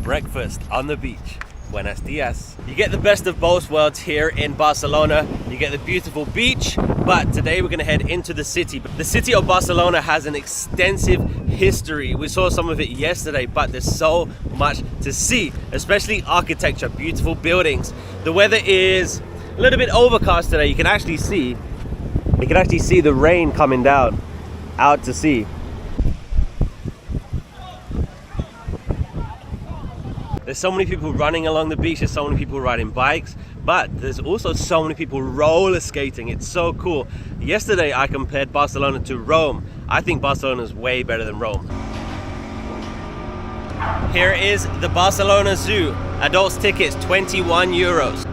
Breakfast on the beach. Buenos dias. You get the best of both worlds here in Barcelona. You get the beautiful beach, but today we're going to head into the city. The city of Barcelona has an extensive history. We saw some of it yesterday, but there's so much to see, especially architecture, beautiful buildings. The weather is a little bit overcast today. You can actually see the rain coming down out to sea. There's so many people running along the beach, there's so many people riding bikes, but there's also so many people roller skating. It's so cool. Yesterday I compared Barcelona to Rome. I think Barcelona is way better than Rome. Here is the Barcelona Zoo. Adults tickets 21 euros.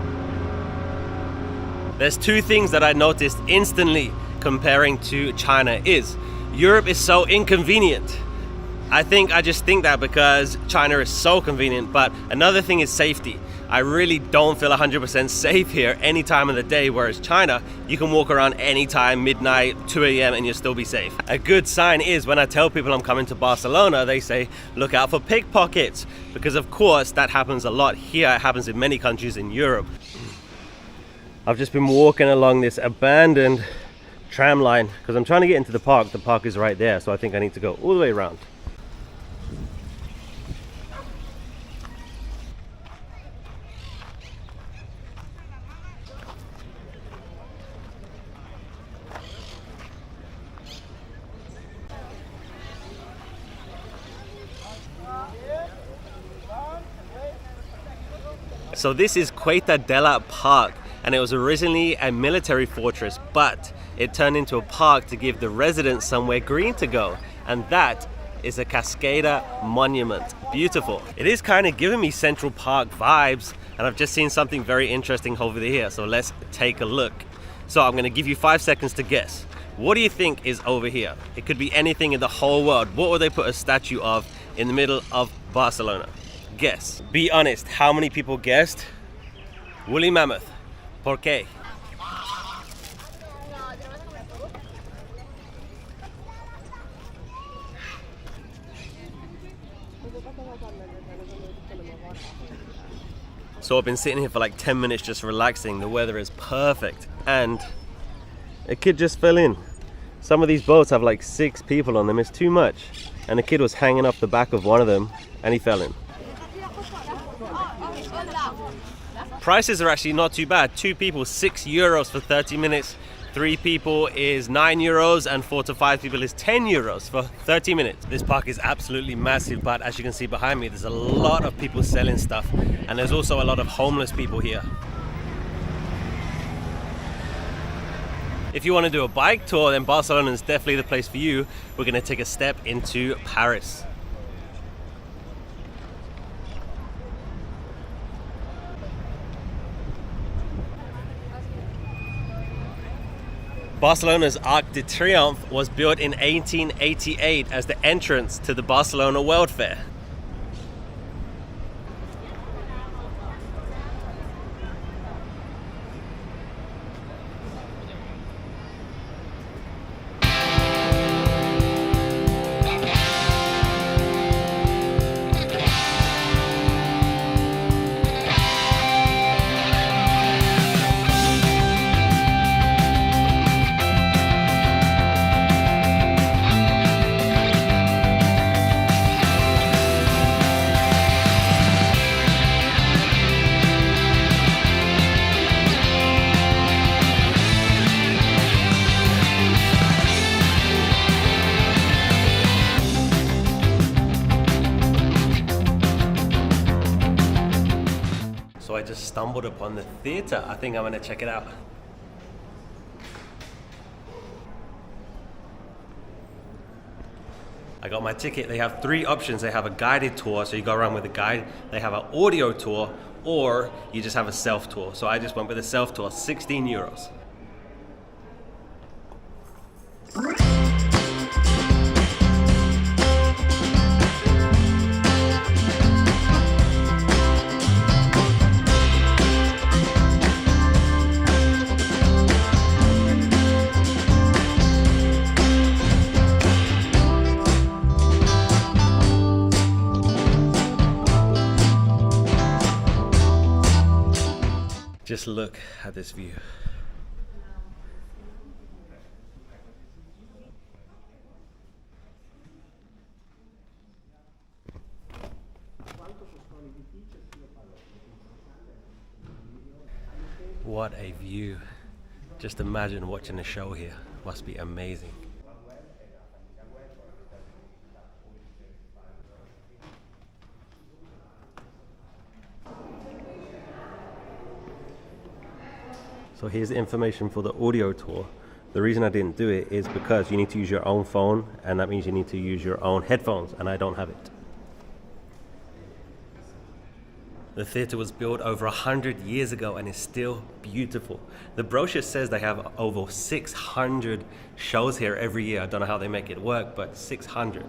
There's two things that I noticed instantly comparing to China is Europe is so inconvenient. I just think that because China is so convenient, but another thing is safety. I really don't feel 100% safe here any time of the day, whereas China, you can walk around anytime, midnight, 2 a.m. and you'll still be safe. A good sign is when I tell people I'm coming to Barcelona, they say, look out for pickpockets, because of course that happens a lot here. It happens in many countries in Europe. I've just been walking along this abandoned tram line because I'm trying to get into the park. The park is right there, so I think I need to go all the way around. So this is Ciutadella Park, and it was originally a military fortress, but it turned into a park to give the residents somewhere green to go, and that is a Cascada monument. Beautiful. It is kind of giving me Central Park vibes, and I've just seen something very interesting over here, so let's take a look. So I'm going to give you 5 seconds to guess. What do you think is over here? It could be anything in the whole world. What would they put a statue of in the middle of Barcelona? Guess. Be honest, how many people guessed? Woolly mammoth. ¿Por qué? So I've been sitting here for like 10 minutes just relaxing. The weather is perfect and a kid just fell in. Some of these boats have like 6 people on them. It's too much. And the kid was hanging off the back of one of them and he fell in. Prices are actually not too bad. 2 people, 6 euros for 30 minutes. 3 people is 9 euros and 4 to 5 people is 10 euros for 30 minutes. This park is absolutely massive, but as you can see behind me, there's a lot of people selling stuff, and there's also a lot of homeless people here. If you want to do a bike tour, then Barcelona is definitely the place for you. We're going to take a step into Paris. Barcelona's Arc de Triomf was built in 1888 as the entrance to the Barcelona World Fair. So I just stumbled upon the theater. I think I'm gonna check it out. I got my ticket. They have 3 options. They have a guided tour, so you go around with a guide. They have an audio tour, or you just have a self tour. So I just went with a self tour, 16 euros. Just look at this view. What a view. Just imagine watching a show here. Must be amazing. So here's the information for the audio tour. The reason I didn't do it is because you need to use your own phone, and that means you need to use your own headphones, and I don't have it. The theatre was built over 100 years ago and is still beautiful. The brochure says they have over 600 shows here every year. I don't know how they make it work, but 600.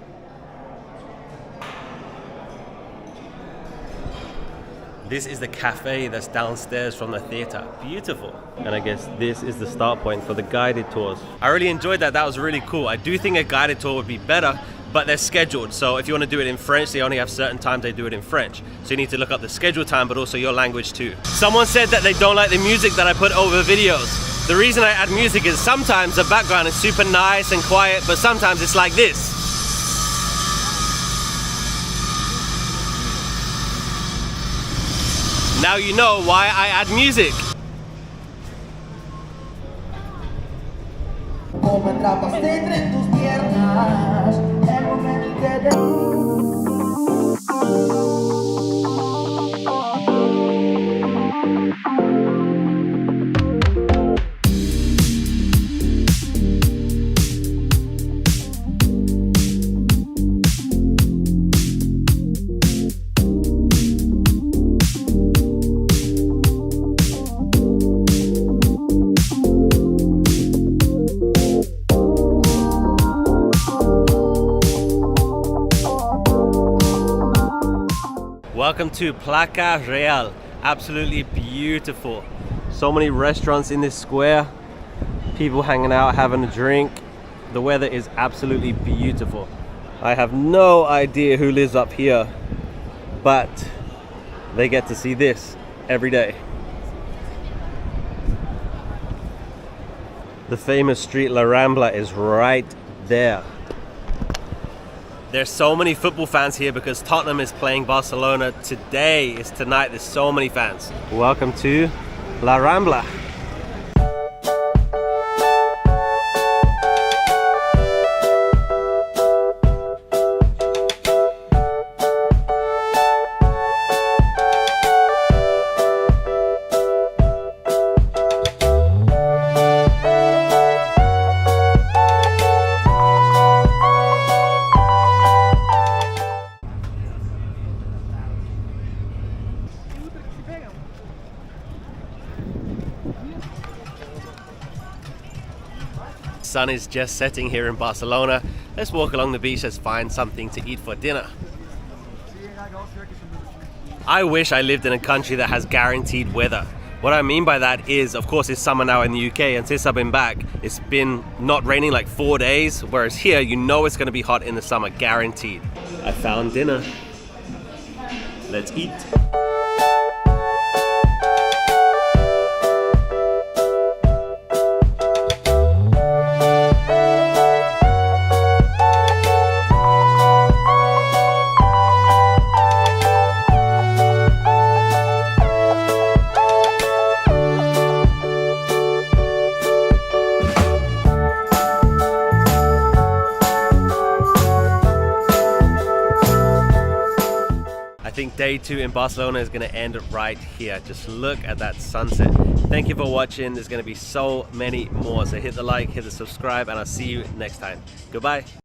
This is the cafe that's downstairs from the theatre. Beautiful. And I guess this is the start point for the guided tours. I really enjoyed that. That was really cool. I do think a guided tour would be better, but they're scheduled. So if you want to do it in French, they only have certain times they do it in French. So you need to look up the schedule time, but also your language too. Someone said that they don't like the music that I put over videos. The reason I add music is sometimes the background is super nice and quiet, but sometimes it's like this. Now you know why I add music. Welcome to Placa Reial. Absolutely beautiful. So many restaurants in this square. People hanging out, having a drink. The weather is absolutely beautiful. I have no idea who lives up here, but they get to see this every day. The famous street La Rambla is right there. There's so many football fans here because Tottenham is playing Barcelona today. It's tonight. There's so many fans. Welcome to La Rambla. Sun is just setting here in Barcelona. Let's walk along the beach, let's find something to eat for dinner. I wish I lived in a country that has guaranteed weather. What I mean by that is, of course, it's summer now in the UK, and since I've been back, it's been not raining like 4 days, whereas here, you know it's gonna be hot in the summer, guaranteed. I found dinner. Let's eat. I think day 2 in Barcelona is going to end right here. Just look at that sunset. Thank you for watching. There's going to be so many more. So hit the like, hit the subscribe, and I'll see you next time. Goodbye.